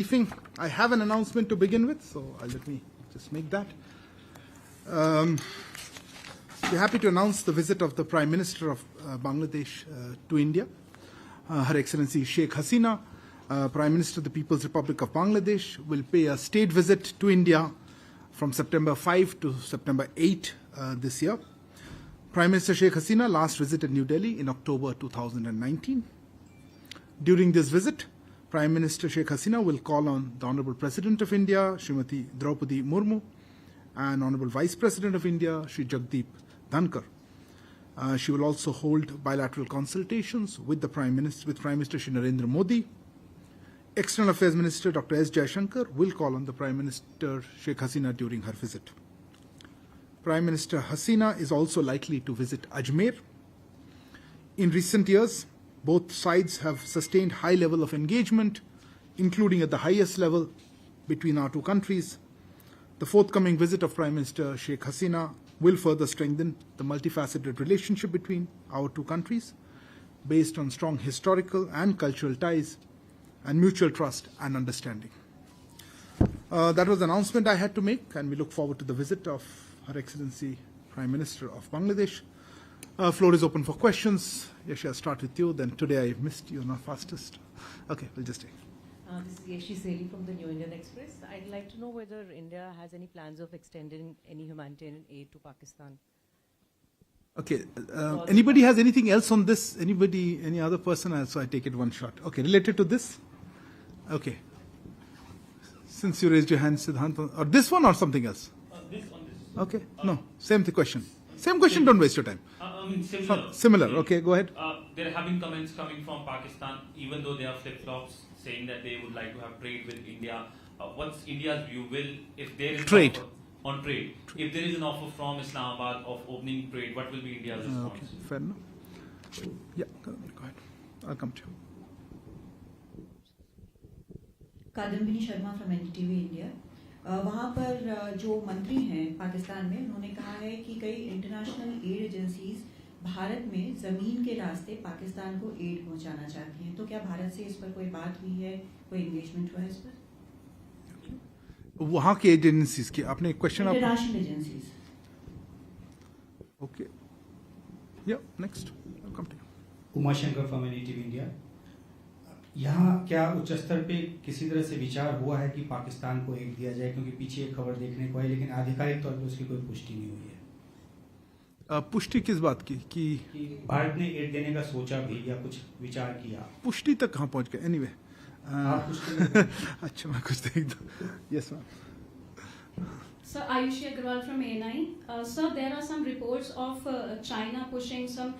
briefing. I have an announcement to begin with, so let me just make that. We're happy to announce the visit of the Prime Minister of Bangladesh to India, Her Excellency Sheikh Hasina, Prime Minister of the People's Republic of Bangladesh, will pay a state visit to India from September 5 to September 8 this year. Prime Minister Sheikh Hasina last visited New Delhi in October 2019. During this visit, Prime Minister Sheikh Hasina will call on the Honourable President of India, Srimati Draupadi Murmu, and Honourable Vice President of India, Shri Jagdeep Dhankar. She will also hold bilateral consultations with Prime Minister Shri Narendra Modi. External Affairs Minister Dr. S. Jaishankar will call on the Prime Minister Sheikh Hasina during her visit. Prime Minister Hasina is also likely to visit Ajmer. In recent years, both sides have sustained high level of engagement, including at the highest level between our two countries. The forthcoming visit of Prime Minister Sheikh Hasina will further strengthen the multifaceted relationship between our two countries, based on strong historical and cultural ties and mutual trust and understanding. That was the announcement I had to make, and we look forward to the visit of Her Excellency Prime Minister of Bangladesh. Floor is open for questions. Yeshi, I'll start with you. Then today I missed you, not fastest. Okay, we'll just take. This is Yeshi Seli from the New Indian Express. I'd like to know whether India has any plans of extending any humanitarian aid to Pakistan. Okay. Anybody has anything else on this? Anybody, any other person? So I take it one shot. Okay, related to this? Okay. Since you raised your hand, Siddhant, or this one or something else? This one. Okay. No, same question. Same question, don't waste your time. Similar. Okay, go ahead. There have been comments coming from Pakistan, even though they are flip-flops, saying that they would like to have trade with India. What's India's view? If there is trade on trade, if there is an offer from Islamabad of opening trade, what will be India's response? Okay, fair enough. Yeah, go ahead. I'll come to you. Kadambini Sharma from NDTV India. वहाँ पर जो मंत्री हैं पाकिस्तान में, उन्होंने कहा है कि कई इंटरनेशनल एड एजेंसीज भारत में ज़मीन के रास्ते पाकिस्तान को एड पहुँचाना चाहती हैं. तो क्या भारत से इस पर कोई बात हुई है, कोई एंगेजमेंट हुआ है इस पर? वहाँ के एजेंसीज की आपने question international agencies. Okay, yeah next I come to you. Umashankar from NDTV India. यहाँ क्या उच्च स्तर पे किसी तरह से विचार हुआ है कि पाकिस्तान को एड दिया जाए, क्योंकि पीछे एक खबर देखने को आई लेकिन आधिकारिक तौर पे उसकी कोई पुष्टि नहीं हुई है. पुष्टि किस बात की कि भारत ने एड देने का सोचा भी या कुछ विचार किया? पुष्टि तक कहाँ पहुँच गए? एनीवे अच्छा, मैं कुछ देख दूँ. Yes ma'am. Sir, Ayushi Agarwal from A9. Sir, there are some reports of China pushing some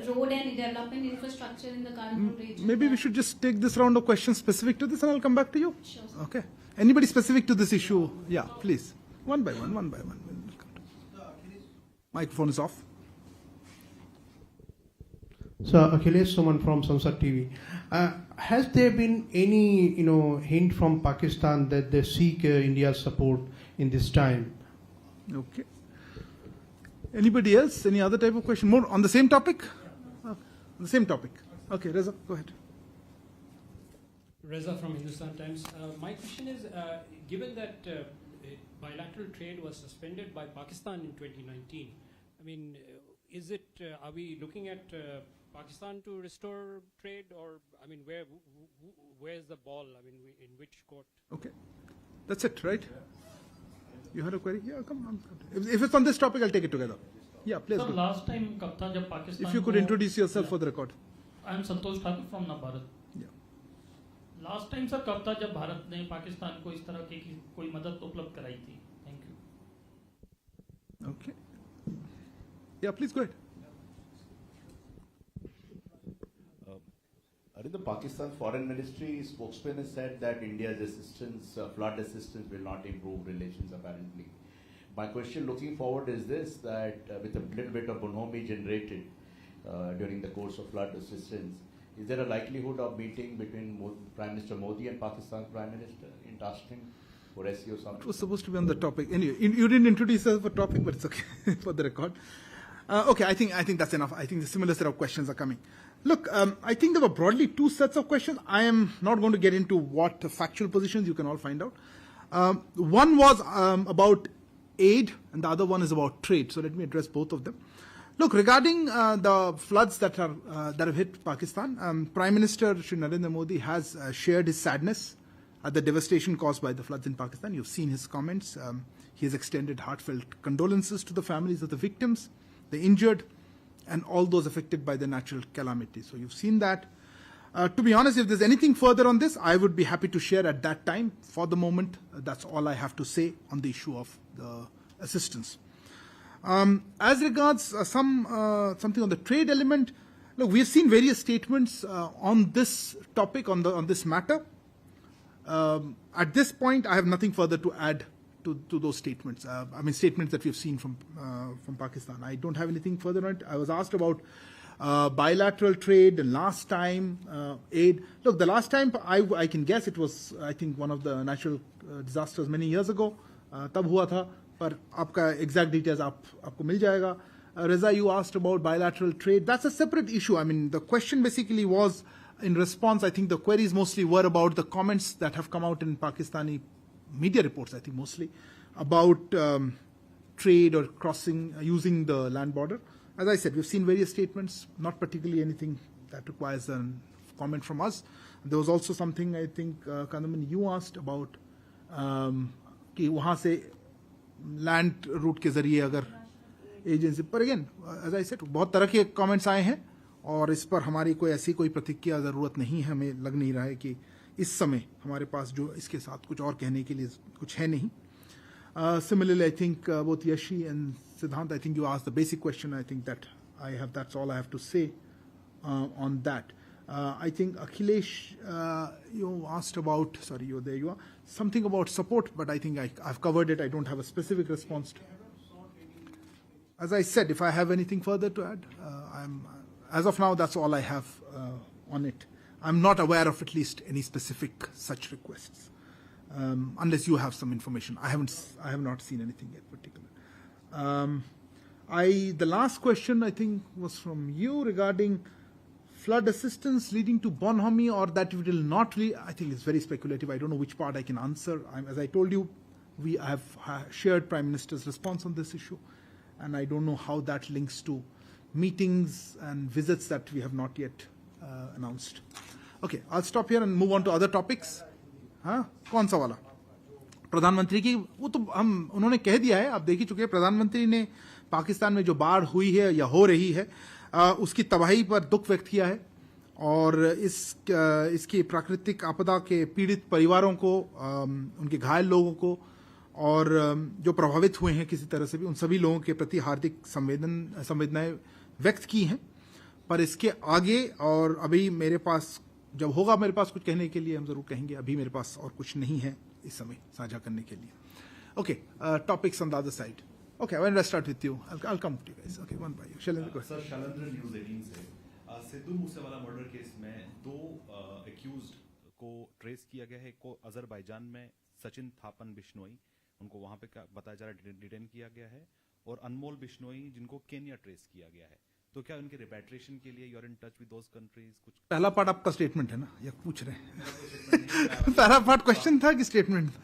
road and development infrastructure in the Karakoram region. Maybe we should just take this round of questions specific to this and I'll come back to you. Sure, sir. Okay. Anybody specific to this issue? Yeah, please. One by one. Microphone is off. Sir, Akhilesh Suman from Samsat TV. Has there been any, hint from Pakistan that they seek India's support in this time? Okay. Anybody else? Any other type of question? More on the same topic? On the same topic. Okay, Reza, go ahead. Reza from Hindustan Times. My question is, given that bilateral trade was suspended by Pakistan in 2019, I mean, are we looking at Pakistan to restore trade, or I mean, where's the ball? I mean, in which court? Okay, that's it, right? You had a query? Yeah, come on. If it's on this topic, I'll take it together. Yeah, please. So last time कब था जब Pakistan? If you could introduce yourself for the record. I am Santosh Thakur from Navarat. Yeah. Last time sir कब था जब भारत ने पाकिस्तान को इस तरह की कोई मदद उपलब्ध कराई थी? Thank you. Okay. Yeah, please go ahead. The Pakistan Foreign Ministry spokesman has said that India's assistance, flood assistance, will not improve relations apparently. My question looking forward is this, that with a little bit of bonhomie generated during the course of flood assistance, is there a likelihood of meeting between Prime Minister Modi and Pakistan's Prime Minister in Tashkent for SEO summit? It was supposed to be on the topic. Anyway, you didn't introduce yourself for topic, but it's okay for the record. Okay, I think that's enough. I think the similar set of questions are coming. Look, I think there were broadly two sets of questions. I am not going to get into what factual positions, you can all find out. One was about aid, and the other one is about trade. So let me address both of them. Look, regarding the floods that have hit Pakistan, Prime Minister Shri Narendra Modi has shared his sadness at the devastation caused by the floods in Pakistan. You've seen his comments. He has extended heartfelt condolences to the families of the victims, the injured, and all those affected by the natural calamity. So you've seen that. To be honest, if there's anything further on this, I would be happy to share at that time. For the moment, that's all I have to say on the issue of the assistance. As regards something on the trade element, look, we've seen various statements on this topic, on this matter. At this point, I have nothing further to add to those statements. Statements that we've seen from Pakistan. I don't have anything further on it. I was asked about bilateral trade and last time aid. Look, the last time I can guess it was, I think, one of the natural disasters many years ago. तब हुआ था, पर आपका exact details आपको मिल जाएगा. Reza, you asked about bilateral trade. That's a separate issue. I mean, the question basically was in response. I think the queries mostly were about the comments that have come out in Pakistani media reports, I think mostly, about trade or crossing, using the land border. As I said, we've seen various statements, not particularly anything that requires a comment from us. There was also something, I think, Kandaman, you asked about कि वहाँ से land route के ज़रिए अगर agency, पर again, as I said, बहुत तरह के comments आए हैं और इस पर हमारी कोई ऐसी कोई प्रतिक्रिया ज़रूरत नहीं है. हमें लग नहीं रहा है कि इस समय हमारे पास जो इसके साथ कुछ और कहने के लिए कुछ है नहीं. Similarly, I think both Yashi and Siddhant, I think you asked the basic question. I think that that's all I have to say on that. I think Akhilesh, you asked about, sorry, there you are, something about support, but I think I've covered it. I don't have a specific response to. As I said, if I have anything further to add, as of now, that's all I have on it. I'm not aware of at least any specific such requests, unless you have some information. I have not seen anything yet particular. The last question I think was from you regarding flood assistance leading to bonhomie, or that it will not really. I think it's very speculative. I don't know which part I can answer. As I told you, we have shared Prime Minister's response on this issue, and I don't know how that links to meetings and visits that we have not yet announced. Okay, I'll stop here and move on to other topics. हाँ, कौन सा वाला? प्रधानमंत्री की वो तो उन्होंने कह दिया है, आप देख ही चुके हैं. प्रधानमंत्री ने पाकिस्तान में जो बाढ़ हुई है या हो रही है उसकी तबाही पर दुख व्यक्त किया है और इसकी प्राकृतिक आपदा के पीड़ित परिवारों को, उनके घायल लोगों को और जो प्रभावित हुए हैं किसी तरह से भी, उन सभी लोगों के प्रति हार्दिक संवेदनाएं व्यक्त की हैं. पर इसके आगे और अभी मेरे पास जब होगा मेरे पास कुछ कहने के लिए हम जरूर कहेंगे. अभी मेरे पास और कुछ नहीं है इस समय साझा करने के लिए. Okay, topics on the other side. Okay, when I start with you, I'll come to you guys. Okay, one by you. Shailendra, go ahead. Sir, Shailendra News 18 से सिद्धू मूसेवाला मर्डर केस में 2 एक्यूज्ड को ट्रेस किया गया है. एक को Azerbaijan में सचिन थापन बिश्नोई, उनको वहां पे बताया जा रहा है डिटेन किया गया है, और अनमोल बिश्नोई जिनको केन्या ट्रेस किया गया है. तो क्या उनके रिपैट्रिएशन के लिए you are in touch with those countries? कुछ पहला पार्ट आपका स्टेटमेंट है ना, या पूछ रहे हैं? पहला पार्ट क्वेश्चन था कि स्टेटमेंट था?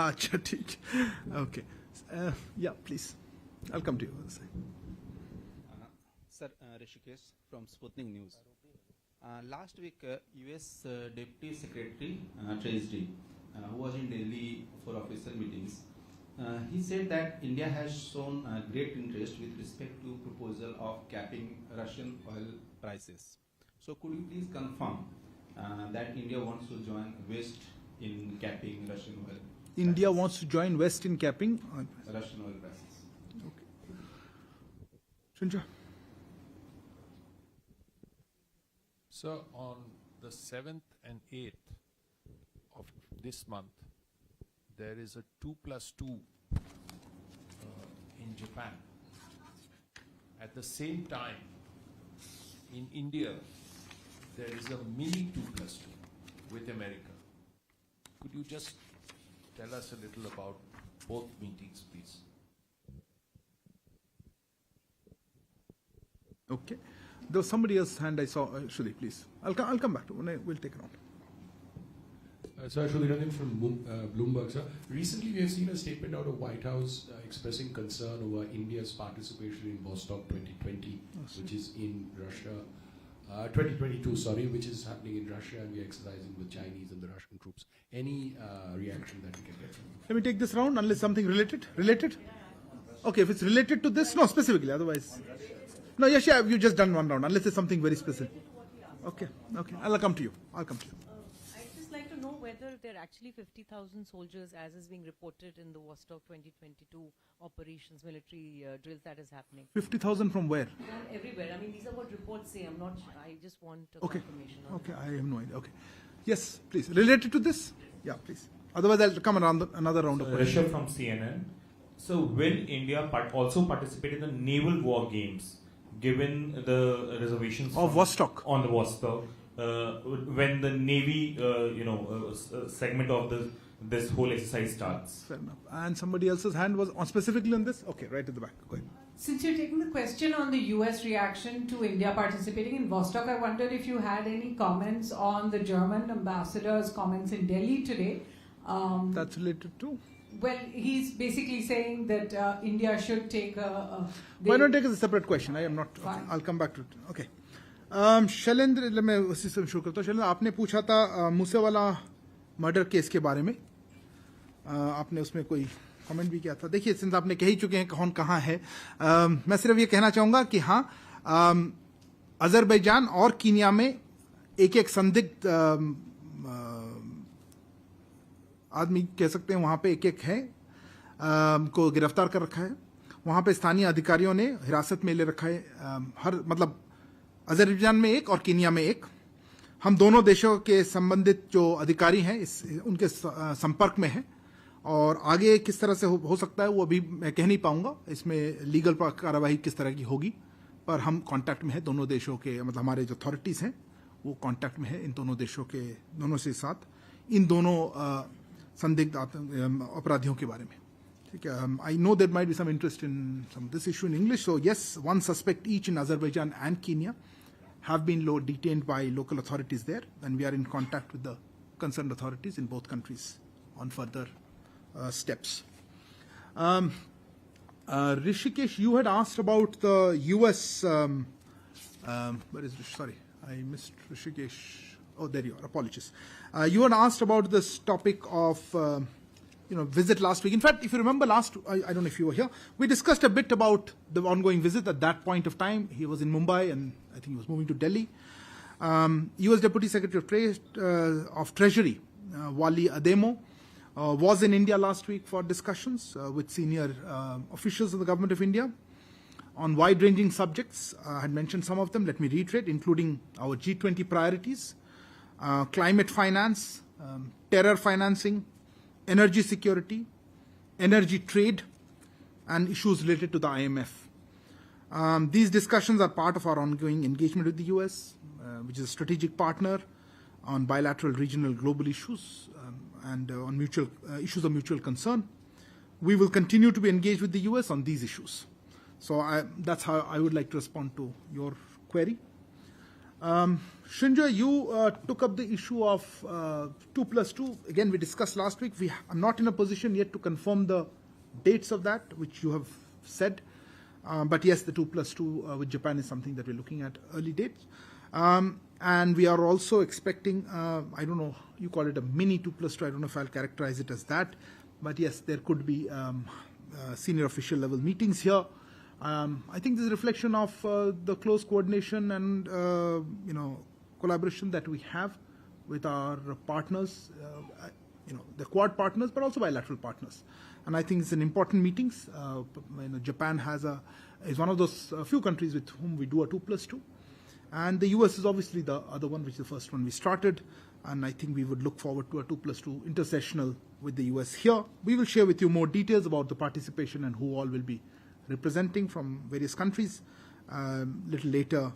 अच्छा, ठीक. Okay, yeah please, I will come to you. Sir, Rishikesh from Sputnik News. Last week, U.S. Deputy Secretary Treasury, who was in Delhi for official meetings, he said that India has shown great interest with respect to proposal of capping Russian oil prices. So, could you please confirm that India wants to join West in capping Russian oil? India wants to join West in capping Russian oil prices. Okay. Chincha. So on the 7th and 8th of this month, there is a 2+2 in Japan. At the same time, in India, there is a mini 2+2 with America. Could you just tell us a little about both meetings, please? Okay. there was somebody else's hand I saw. Shruti, please. I'll come back to it. We'll take it on. Sir, Shruti Ranjan from Bloomberg, sir. Recently, we have seen a statement out of White House expressing concern over India's participation in Vostok 2020, which is in Russia. 2022, sorry, which is happening in Russia, and we are exercising with Chinese and the Russian troops. Any reaction that we can get from you? Let me take this round, unless something related. Related? Okay, if it's related to this, no, specifically. Otherwise, no. Yes, yeah, you just done one round. Unless it's something very specific. Okay, okay. I'll come to you. I'll come to you. I'd just like to know whether there are actually 50,000 soldiers, as is being reported in the Vostok 2022 operations, military drills that is happening. 50,000 from where? Everywhere. I mean, these are what reports say. I'm not. I just want Okay. confirmation. On Okay, I have no idea. Okay. Yes, please. Related to this? Yeah, please. Otherwise, I'll come around another round of questions. Rishabh from CNN. So, will India also participate in the naval war games, given the reservations of Vostok on the Vostok, when the Navy, segment of this whole exercise starts? Fair enough. And somebody else's hand was on specifically on this? Okay, right at the back. Go ahead. Since you're taking the question on the US reaction to India participating in Vostok, I wondered if you had any comments on the German ambassador's comments in Delhi today. That's related to? Well, he's basically saying that India should take Why not take it as a separate question? I am not. Okay, I'll come back to it. Okay. Shailendra, मैं उसी से शुरू करता हूँ. शैलेंद्र, आपने पूछा था Moosewala murder case के बारे में. आपने उसमें कोई कमेंट भी किया था. देखिए, सिंस आपने कह ही चुके हैं कौन कहाँ है, मैं सिर्फ ये कहना चाहूँगा कि हाँ, अजरबैजान और कीनिया में एक संदिग्ध आदमी कह सकते हैं, वहाँ पे एक है को गिरफ्तार कर रखा है. वहाँ पे स्थानीय अधिकारियों ने हिरासत में ले रखा है. मतलब अजरबैजान में एक और कीनिया में एक. हम दोनों देशों के संबंधित जो अधिकारी हैं उनके संपर्क में हैं, और आगे किस तरह से हो सकता है वो अभी मैं कह नहीं पाऊंगा. इसमें लीगल कार्रवाई किस तरह की होगी, पर हम कांटेक्ट में है दोनों देशों के, मतलब हमारे जो अथॉरिटीज हैं वो कांटेक्ट में है इन दोनों देशों के दोनों से साथ, इन दोनों संदिग्ध अपराधियों के बारे में. ठीक है. I know there might be some interest in some this issue in English. So yes, one suspect each in Azerbaijan and Kenya have been detained by local authorities there, and we are in contact with the concerned authorities in both countries on further steps. Rishikesh, you had asked about the US. Where is Rish? Sorry, I missed Rishikesh. Oh, there you are. Apologies. You had asked about this topic of visit last week. In fact, if you remember I don't know if you were here, we discussed a bit about the ongoing visit. At that point of time, he was in Mumbai, and I think he was moving to Delhi. U.S. Deputy Secretary of Treasury, Wally Ademo, was in India last week for discussions with senior officials of the government of India on wide-ranging subjects. I had mentioned some of them. Let me reiterate, including our G20 priorities, climate finance, terror financing, energy security, energy trade, and issues related to the IMF. These discussions are part of our ongoing engagement with the US, which is a strategic partner on bilateral, regional, global issues, and on mutual issues of mutual concern. We will continue to be engaged with the US on these issues. So that's how I would like to respond to your query. Shinja, you took up the issue of 2+2. Again, we discussed last week. I'm not in a position yet to confirm the dates of that, which you have said. But yes, the 2+2 with Japan is something that we're looking at early dates. And we are also expecting, I don't know, you call it a mini 2+2. I don't know if I'll characterize it as that. But yes, there could be senior official level meetings here. I think this is a reflection of the close coordination and collaboration that we have with our partners, the Quad partners, but also bilateral partners. And I think it's an important meetings. Japan is one of those few countries with whom we do a 2+2, and the US is obviously the other one, which is the first one we started. And I think we would look forward to a 2+2 intersessional with the US here. We will share with you more details about the participation and who all will be representing from various countries little later,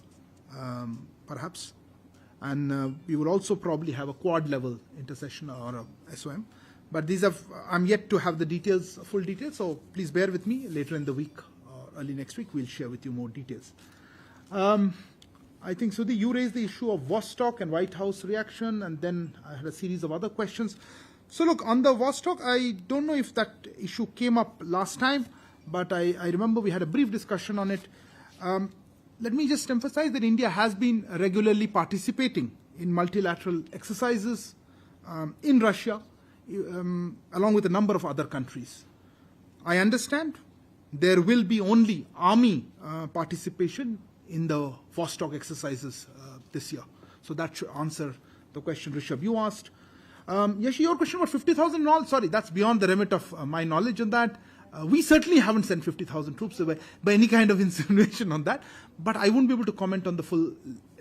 perhaps. And we will also probably have a quad level intersession or a SOM. But I'm yet to have the details, full details, so please bear with me. Later in the week or early next week, we'll share with you more details. I think, Sudhi, you raised the issue of Vostok and White House reaction, and then I had a series of other questions. So look, on the Vostok, I don't know if that issue came up last time, but I remember we had a brief discussion on it. Let me just emphasize that India has been regularly participating in multilateral exercises in Russia, along with a number of other countries. I understand there will be only army participation in the Vostok exercises this year. So that should answer the question, Rishabh, you asked. Yashi, your question about 50,000 and all, sorry, that's beyond the remit of my knowledge on that. We certainly haven't sent 50,000 troops by any kind of insinuation on that, but I won't be able to comment on the full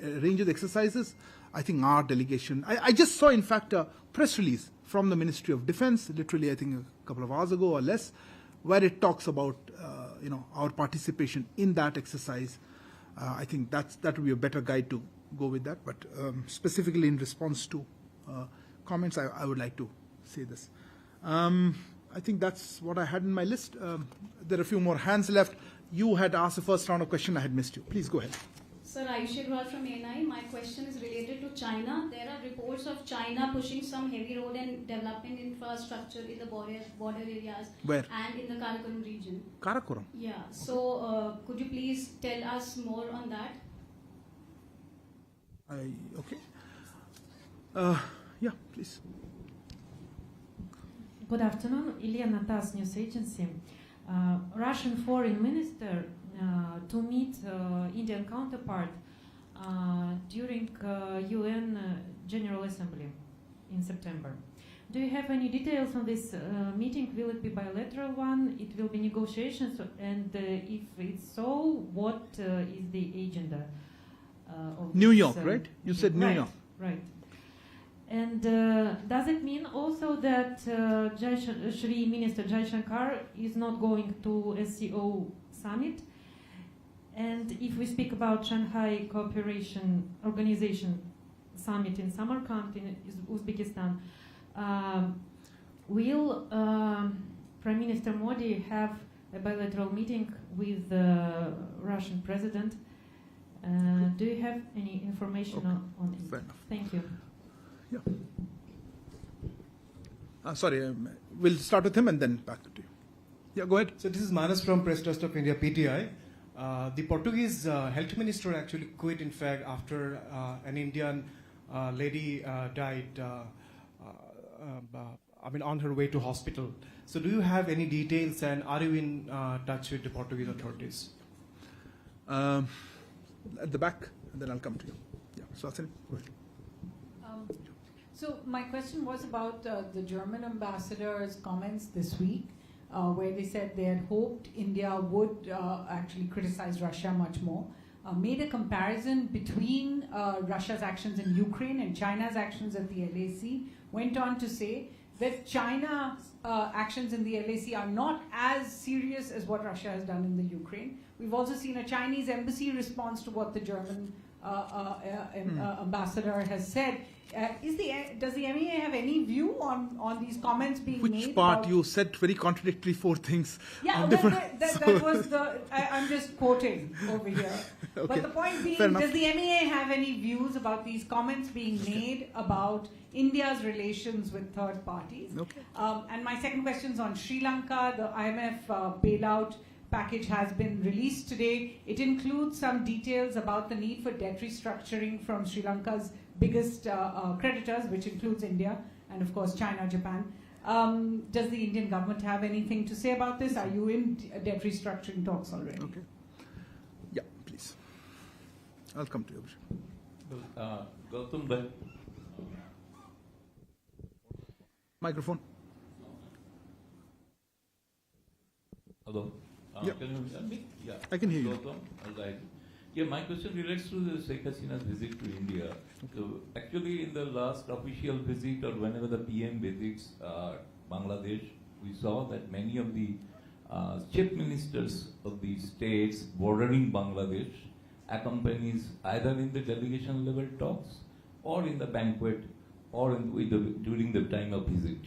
range of the exercises. I think our delegation, I just saw, in fact, a press release from the Ministry of Defense, literally, I think, a couple of hours ago or less, where it talks about, our participation in that exercise. I think that would be a better guide to go with that, but specifically in response to comments, I would like to say this. I think that's what I had in my list. There are a few more hands left. You had asked the first round of question. I had missed you. Please go ahead. Sir, Ayush Agrawal from MEA. My question is related to China. There are reports of China pushing some heavy road and development infrastructure in the border areas. Where? And in the Karakoram region. Karakoram? Yeah. So, could you please tell us more on that? Okay. Yeah, please. Good afternoon, Ilya Tas, News Agency. Russian Foreign Minister to meet Indian counterpart during UN General Assembly in September. Do you have any details on this meeting? Will it be bilateral one? It will be negotiations, and if it's so, what is the agenda of New this, York, right? You said New York. Right. And does it mean also that Shri Minister Jai Shankar is not going to SCO summit? And if we speak about Shanghai Cooperation Organization summit in Samarkand in Uzbekistan, will Prime Minister Modi have a bilateral meeting with the Russian president? Do you have any information on it? Fair enough. Thank you. Yeah. Sorry, we'll start with him and then back to you. Yeah, go ahead. So this is Manas from Press Trust of India, PTI. The Portuguese health minister actually quit, in fact, after an Indian lady died, on her way to hospital. So do you have any details, and are you in touch with the Portuguese authorities? At the back, and then I'll come to you. Yeah, Swatini, go ahead. So my question was about the German ambassador's comments this week, where they said they had hoped India would actually criticize Russia much more, made a comparison between Russia's actions in Ukraine and China's actions at the LAC, went on to say that China's actions in the LAC are not as serious as what Russia has done in the Ukraine. We've also seen a Chinese embassy response to what the German ambassador has said. Does the MEA have any view on these comments being made? Which part? You said very contradictory 4 things. Yeah, that was I'm just quoting over here. Okay. But the point being, does the MEA have any views about these comments being made about India's relations with third parties? Okay. And my second question is on Sri Lanka. The IMF bailout package has been released today. It includes some details about the need for debt restructuring from Sri Lanka's biggest creditors, which includes India and, of course, China, Japan. Does the Indian government have anything to say about this? Are you in debt restructuring talks already? Okay. Yeah, please. I'll come to you. Gautam Bhai. Microphone. Hello. Yeah. Can you hear me? Yeah. I can hear you. Gautam, all right. Yeah, my question relates to the Sheikh Hasina's visit to India. So actually, in the last official visit or whenever the PM visits Bangladesh, we saw that many of the chief ministers of the states bordering Bangladesh accompanies either in the delegation level talks or in the banquet or during the time of visit.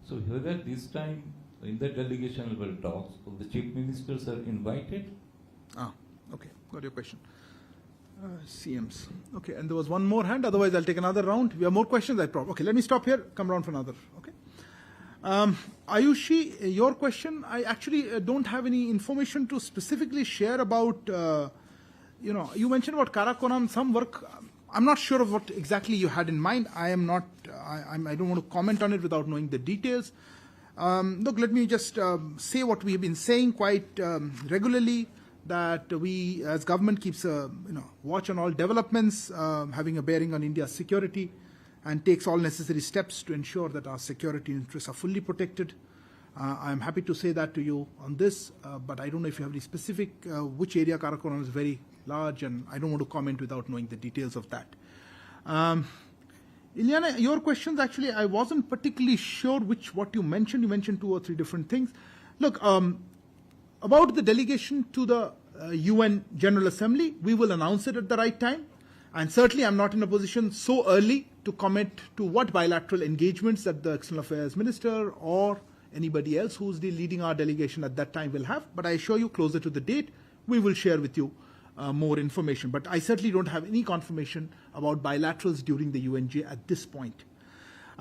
So whether this time in the delegation level talks, the chief ministers are invited? Okay, got your question. CMs. Okay, and there was one more hand. Otherwise, I'll take another round. We have more questions. Okay, let me stop here. Come around for another. Okay. Ayushi, your question. I actually don't have any information to specifically share about. You mentioned about Karakoram. Some work. I'm not sure of what exactly you had in mind. I am not. I don't want to comment on it without knowing the details. Look, let me just say what we have been saying quite regularly. That we, as government, keeps a watch on all developments having a bearing on India's security, and takes all necessary steps to ensure that our security interests are fully protected. I am happy to say that to you on this, but I don't know if you have any specific which area. Karakoram is very large, and I don't want to comment without knowing the details of that. Ilyana, your questions actually I wasn't particularly sure what you mentioned. You mentioned 2 or 3 different things. Look. About the delegation to the UN General Assembly, we will announce it at the right time. And certainly I'm not in a position so early to comment to what bilateral engagements that the External Affairs Minister or anybody else who's leading our delegation at that time will have. But I assure you, closer to the date, we will share with you more information. But I certainly don't have any confirmation about bilaterals during the UNJ at this point.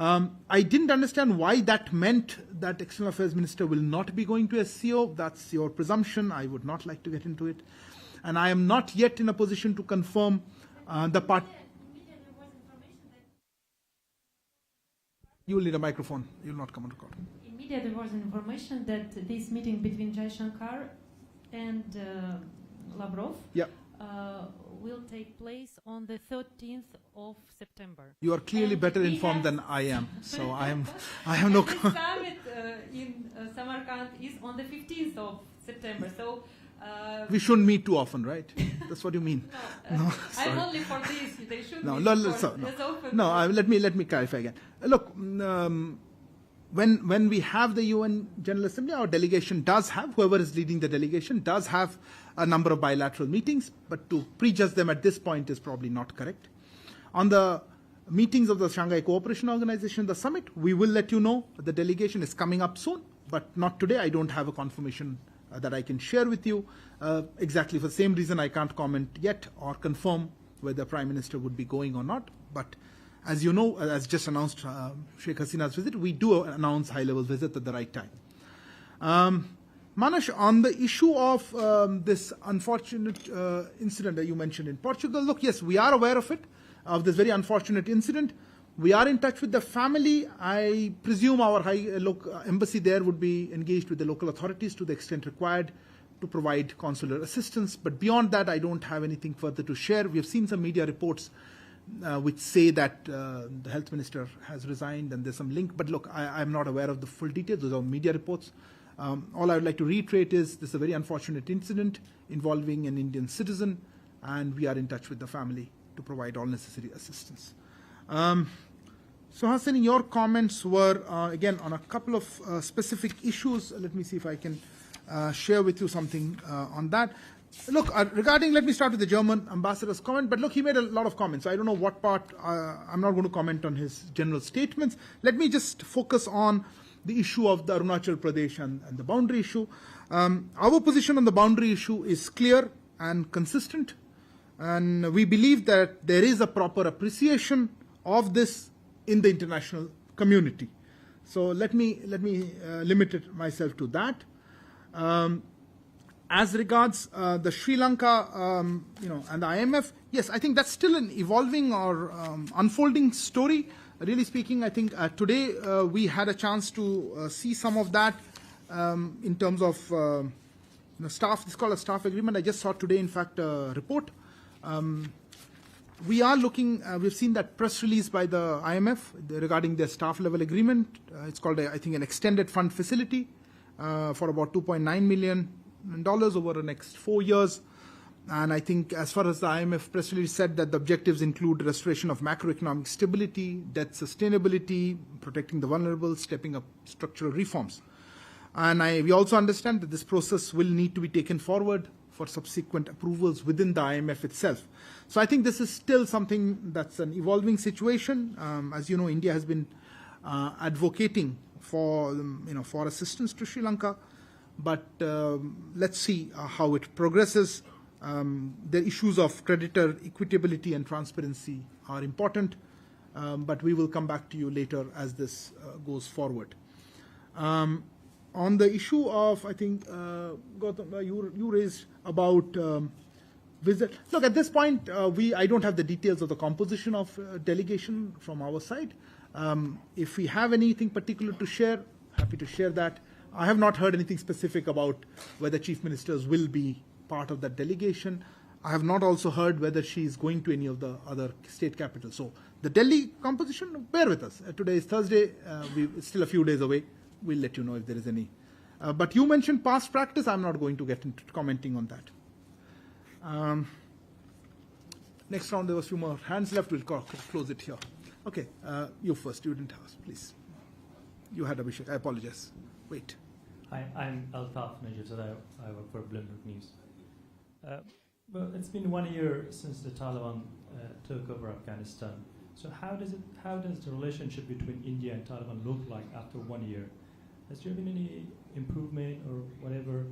I didn't understand why that meant that External Affairs Minister will not be going to SCO. That's your presumption. I would not like to get into it. And I am not yet in a position to confirm the part. You will need a microphone. You will not come on record. In media, there was information that this meeting between Jai Shankar and Lavrov will take place on the 13th of September. You are clearly better informed than I am, so I have no. The summit in Samarkand is on the 15th of September, so. We shouldn't meet too often, right? That's what you mean. No, I'm only for this. They should meet often. Let me clarify again. Look, when we have the UN General Assembly, our delegation does have, whoever is leading the delegation, does have a number of bilateral meetings, but to prejudge them at this point is probably not correct. On the meetings of the Shanghai Cooperation Organization, the summit, we will let you know. The delegation is coming up soon, but not today. I don't have a confirmation that I can share with you. Exactly for the same reason, I can't comment yet or confirm whether Prime Minister would be going or not. But as you know, as just announced Sheikh Hasina's visit, we do announce high-level visit at the right time. Manas, on the issue of this unfortunate incident that you mentioned in Portugal, look, yes, we are aware of it, of this very unfortunate incident. We are in touch with the family. I presume our embassy there would be engaged with the local authorities to the extent required to provide consular assistance. But beyond that, I don't have anything further to share. We have seen some media reports which say that the health minister has resigned and there's some link. But look, I'm not aware of the full details. Those are media reports. All I would like to reiterate is this is a very unfortunate incident involving an Indian citizen, and we are in touch with the family to provide all necessary assistance. So Hassan, your comments were, again, on a couple of specific issues. Let me see if I can share with you something on that. Look, let me start with the German ambassador's comment, but look, he made a lot of comments. I don't know what part, I'm not going to comment on his general statements. Let me just focus on the issue of the Arunachal Pradesh and the boundary issue. Our position on the boundary issue is clear and consistent, and we believe that there is a proper appreciation of this in the international community. So let me limit myself to that. As regards the Sri Lanka, and the IMF, yes, I think that's still an evolving or unfolding story. Really speaking, I think today we had a chance to see some of that in terms of staff. It's called a staff agreement. I just saw today, in fact, a report. We are looking, we've seen that press release by the IMF regarding their staff level agreement. It's called, I think, an extended fund facility for about $2.9 million over the next 4 years. And I think as far as the IMF press release said, that the objectives include restoration of macroeconomic stability, debt sustainability, protecting the vulnerable, stepping up structural reforms. And we also understand that this process will need to be taken forward for subsequent approvals within the IMF itself. So I think this is still something that's an evolving situation. As you know, India has been advocating for assistance to Sri Lanka, but let's see how it progresses. The issues of creditor equitability and transparency are important, but we will come back to you later as this goes forward. On the issue of, I think, Gautam, you raised about visit. Look, at this point, I don't have the details of the composition of delegation from our side. If we have anything particular to share, happy to share that. I have not heard anything specific about whether chief ministers will be part of that delegation. I have not also heard whether she is going to any of the other state capitals. So the Delhi composition, bear with us. Today is Thursday. It's still a few days away. We'll let you know if there is any. But you mentioned past practice. I'm not going to get into commenting on that. Next round, there was a few more hands left. We'll close it here. Okay, you first. You didn't ask, please. You had Abhishek. I apologize. Wait. Hi, I'm Altaf Najib. I work for Bloomberg News. Well, it's been 1 year since the Taliban took over Afghanistan. So how does the relationship between India and Taliban look like after 1 year? Has there been any improvement or whatever?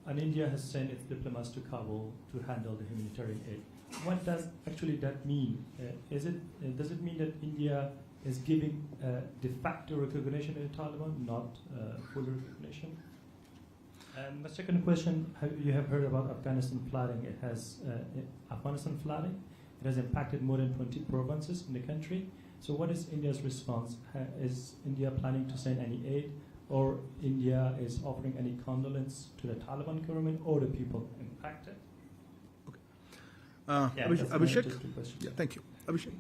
And India has sent its diplomats to Kabul to handle the humanitarian aid. What does actually that mean? Does it mean that India is giving de facto recognition to the Taliban, not full recognition? And my second question: you have heard about Afghanistan flooding? It has Afghanistan flooding. It has impacted more than 20 provinces in the country. So, what is India's response? Is India planning to send any aid, or India is offering any condolence to the Taliban government or the people impacted? Okay. Abhishek? Yeah, thank you. Abhishek?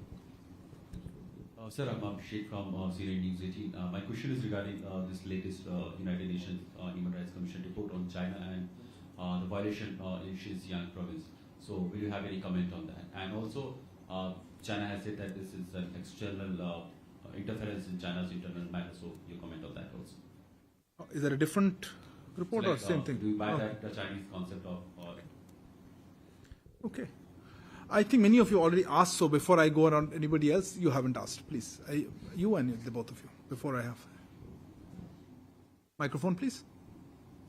Sir, I'm Abhishek from Syrian News 18. My question is regarding this latest United Nations Human Rights Commission report on China and the violation in Xinjiang province. So, will you have any comment on that? And also, China has said that this is an external interference in China's internal matters. So, your comment on that also. Is there a different report or same thing? Do you buy that the Chinese concept of? Okay. I think many of you already asked, so before I go around anybody else, you haven't asked, please. You and the both of you, before I have. Microphone, please.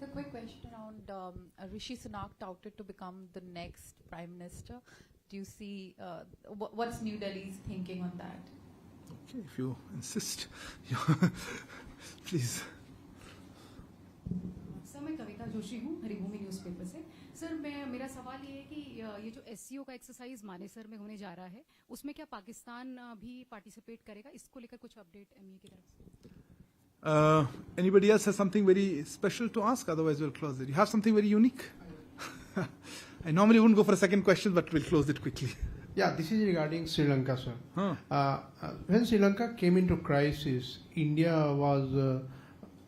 A quick question around Rishi Sunak touted to become the next Prime Minister. Do you see, what's New Delhi's thinking on that? Okay, if you insist. Please. Sir मैं कविता जोशी हूँ Haribhoomi newspaper से sir मेरा सवाल ये है कि ये जो एससीओ का एक्सरसाइज मानेसर में होने जा रहा है उसमें क्या पाकिस्तान भी पार्टिसिपेट करेगा इसको लेकर कुछ अपडेट एमईए की तरफ से Anybody else has something very special to ask? Otherwise, we'll close it. You have something very unique? I normally wouldn't go for a second question, but we'll close it quickly. Yeah, this is regarding Sri Lanka, sir. When Sri Lanka came into crisis, India was,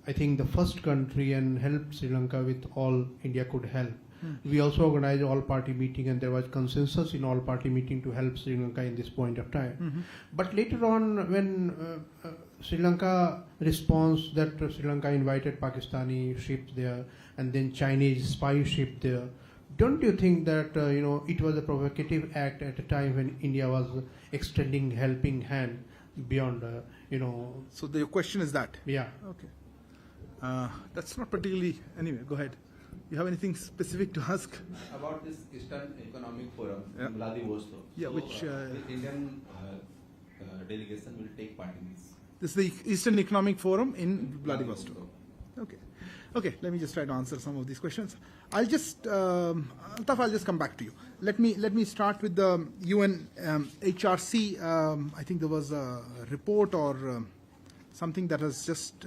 I think, the first country and helped Sri Lanka with all India could help. We also organized all-party meeting, and there was consensus in all-party meeting to help Sri Lanka in this point of time. But later on, when Sri Lanka response that Sri Lanka invited Pakistani ships there, and then Chinese spy ship there, don't you think that it was a provocative act at a time when India was extending helping hand beyond So your question is that? Yeah. Okay. That's not particularly. Anyway, go ahead. You have anything specific to ask? About this Eastern Economic Forum in Vladivostok. Yeah, which the Indian delegation will take part in this. This is the Eastern Economic Forum in Vladivostok. Okay. Okay, let me just try to answer some of these questions. I'll just, Altaf, I'll just come back to you. Let me start with the UN HRC. I think there was a report or something that has just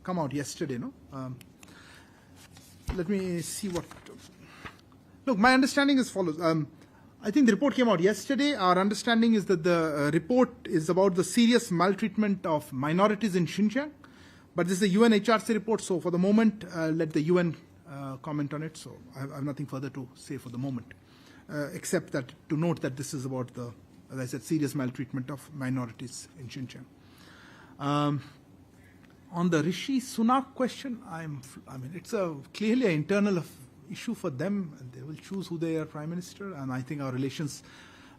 come out yesterday, no? Let me see what. Look, my understanding is follows. I think the report came out yesterday. Our understanding is that the report is about the serious maltreatment of minorities in Xinjiang. But this is a UN HRC report, so for the moment, let the UN comment on it. So I have nothing further to say for the moment, except that to note that this is about the, as I said, serious maltreatment of minorities in Xinjiang. On the Rishi Sunak question, I mean, it's clearly an internal issue for them. They will choose who they are Prime Minister, and I think our relations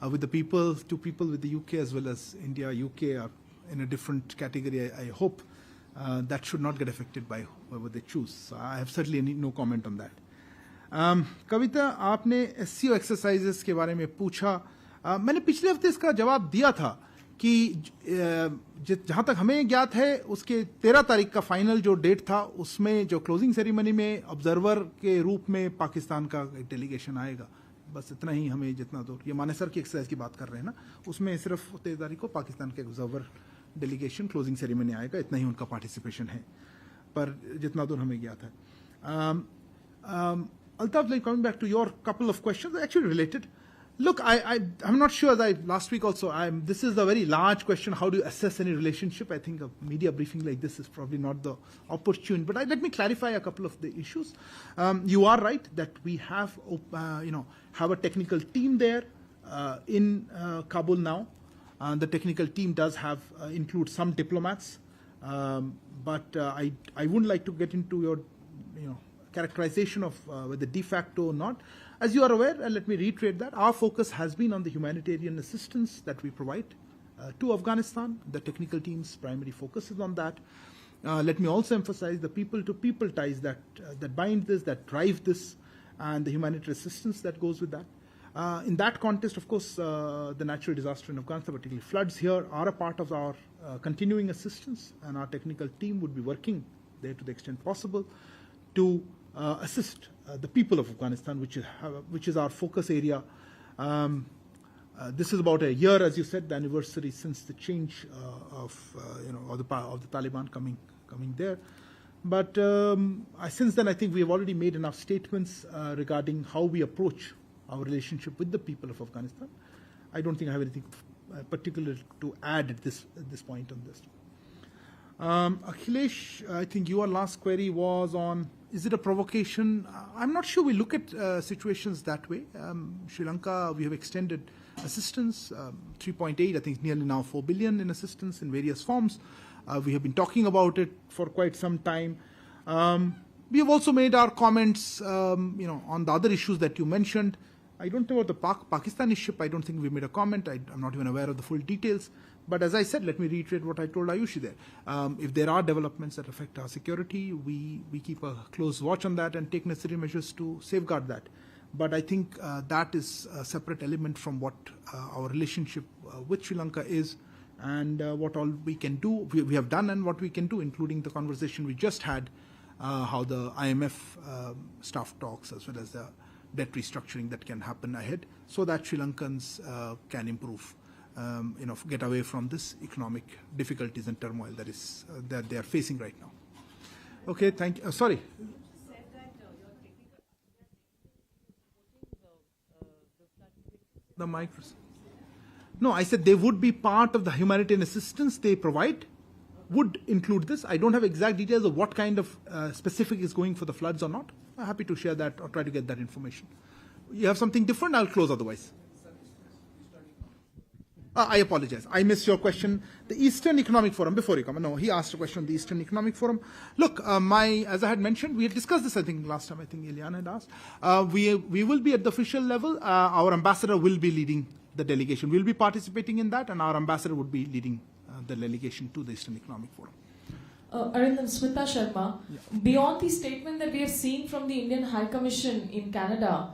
with the people, two people with the UK as well as India, UK are in a different category. I hope that should not get affected by whoever they choose. So I have certainly no comment on that. कविता, आपने SCO exercises के बारे में पूछा. मैंने पिछले हफ्ते इसका जवाब दिया था कि जहां तक हमें ज्ञात है उसके 13 तारीख का फाइनल जो डेट था, उसमें जो क्लोजिंग सेरेमनी में ऑब्जर्वर के रूप में पाकिस्तान का एक डेलीगेशन आएगा. बस इतना ही हमें जितना दूर, ये मानेसर की एक्सरसाइज की बात कर रहे हैं ना, उसमें सिर्फ 13 तारीख को पाकिस्तान के ऑब्जर्वर डेलीगेशन क्लोजिंग सेरेमनी आएगा. इतना ही उनका पार्टिसिपेशन है, पर जितना दूर हमें ज्ञात है. Altaf, like coming back to your couple of questions, actually related. Look, I'm not sure, as I last week also, this is a very large question. How do you assess any relationship? I think a media briefing like this is probably not the opportune. But let me clarify a couple of the issues. You are right that we have, have a technical team there in Kabul now. The technical team does have include some diplomats, but I wouldn't like to get into your, characterization of whether de facto or not. As you are aware, and let me reiterate that, our focus has been on the humanitarian assistance that we provide to Afghanistan. The technical team's primary focus is on that. Let me also emphasize the people-to-people ties that bind this, that drive this, and the humanitarian assistance that goes with that. In that context, of course, the natural disaster in Afghanistan, particularly floods here, are a part of our continuing assistance, and our technical team would be working there to the extent possible to assist the people of Afghanistan, which is our focus area. This is about a year, as you said, the anniversary since the change of the Taliban coming there. But since then, I think we have already made enough statements regarding how we approach our relationship with the people of Afghanistan. I don't think I have anything particular to add at this point on this. Akhilesh, I think your last query was on, is it a provocation? I'm not sure we look at situations that way. Sri Lanka, we have extended assistance, 3.8, I think nearly now 4 billion in assistance in various forms. We have been talking about it for quite some time. We have also made our comments, on the other issues that you mentioned. I don't know about the Pakistani ship. I don't think we made a comment. I'm not even aware of the full details. But as I said, let me reiterate what I told Ayushi there. If there are developments that affect our security, we keep a close watch on that and take necessary measures to safeguard that. But I think that is a separate element from what our relationship with Sri Lanka is, and what all we can do, we have done, and what we can do, including the conversation we just had, how the IMF staff talks, as well as the debt restructuring that can happen ahead, so that Sri Lankans can improve, get away from this economic difficulties and turmoil that they are facing right now. Okay, thank you. Sorry. The mic. No, I said they would be part of the humanitarian assistance they provide, would include this. I don't have exact details of what kind of specific is going for the floods or not. I'm happy to share that or try to get that information. You have something different? I'll close otherwise. I apologize. I missed your question. The Eastern Economic Forum, before you come, no, he asked a question on the Eastern Economic Forum. Look, as I had mentioned, we had discussed this, I think, last time, I think Eliana had asked. We will be at the official level. Our ambassador will be leading the delegation. We'll be participating in that, and our ambassador would be leading the delegation to the Eastern Economic Forum. Arindam, Smita Sharma, beyond the statement that we have seen from the Indian High Commission in Canada,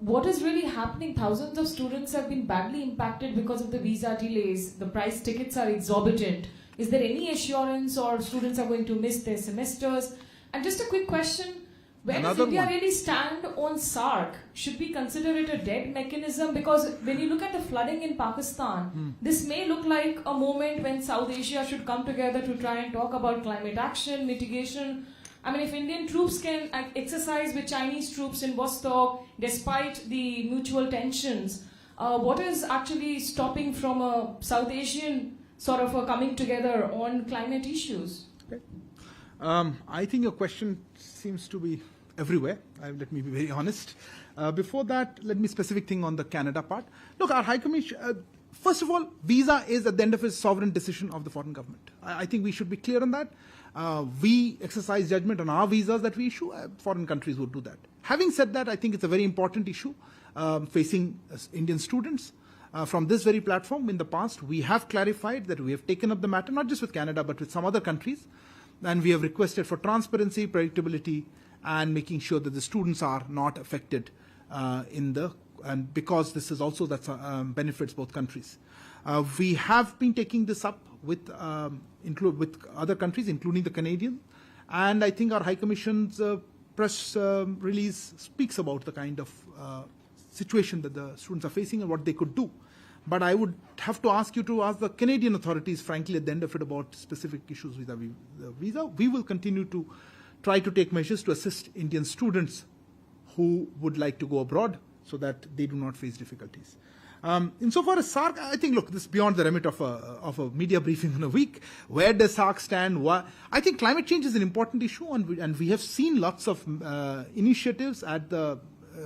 what is really happening? Thousands of students have been badly impacted because of the visa delays. The price tickets are exorbitant. Is there any assurance or students are going to miss their semesters? And just a quick question, where does India really stand on SARC? Should we consider it a dead mechanism? Because when you look at the flooding in Pakistan, this may look like a moment when South Asia should come together to try and talk about climate action, mitigation. I mean, if Indian troops can exercise with Chinese troops in Vostok, despite the mutual tensions, what is actually stopping from a South Asian sort of coming together on climate issues? Okay. I think your question seems to be everywhere. Let me be very honest. Before that, let me specific thing on the Canada part. Look, our High Commission, first of all, visa is at the end of a sovereign decision of the foreign government. I think we should be clear on that. We exercise judgment on our visas that we issue. Foreign countries would do that. Having said that, I think it's a very important issue facing Indian students. From this very platform, in the past, we have clarified that we have taken up the matter, not just with Canada, but with some other countries. And we have requested for transparency, predictability, and making sure that the students are not affected and because this is also that benefits both countries. We have been taking this up with other countries, including the Canadian, and I think our High Commission's press release speaks about the kind of situation that the students are facing and what they could do. But I would have to ask you to ask the Canadian authorities, frankly, at the end of it, about specific issues with the visa. We will continue to try to take measures to assist Indian students who would like to go abroad so that they do not face difficulties. Insofar as SAARC, I think, look, this is beyond the remit of a media briefing in a week. Where does SAARC stand? I think climate change is an important issue, and we have seen lots of initiatives at the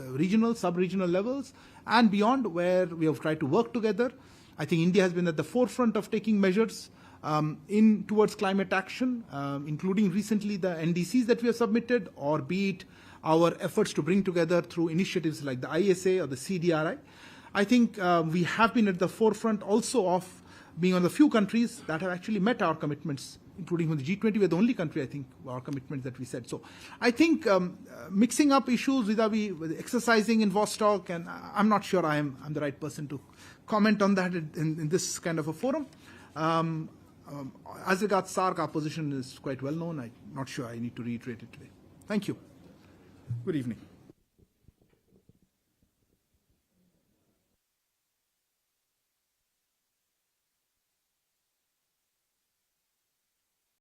regional, sub-regional levels and beyond where we have tried to work together. I think India has been at the forefront of taking measures towards climate action, including recently the NDCs that we have submitted, or be it our efforts to bring together through initiatives like the ISA or the CDRI. I think we have been at the forefront also of being one of the few countries that have actually met our commitments, including from the G20. We're the only country, I think, our commitments that we said. So I think mixing up issues with exercising in Vostok, and I'm not sure I'm the right person to comment on that in this kind of a forum. As regards SAARC, our position is quite well known. I'm not sure I need to reiterate it today. Thank you. Good evening.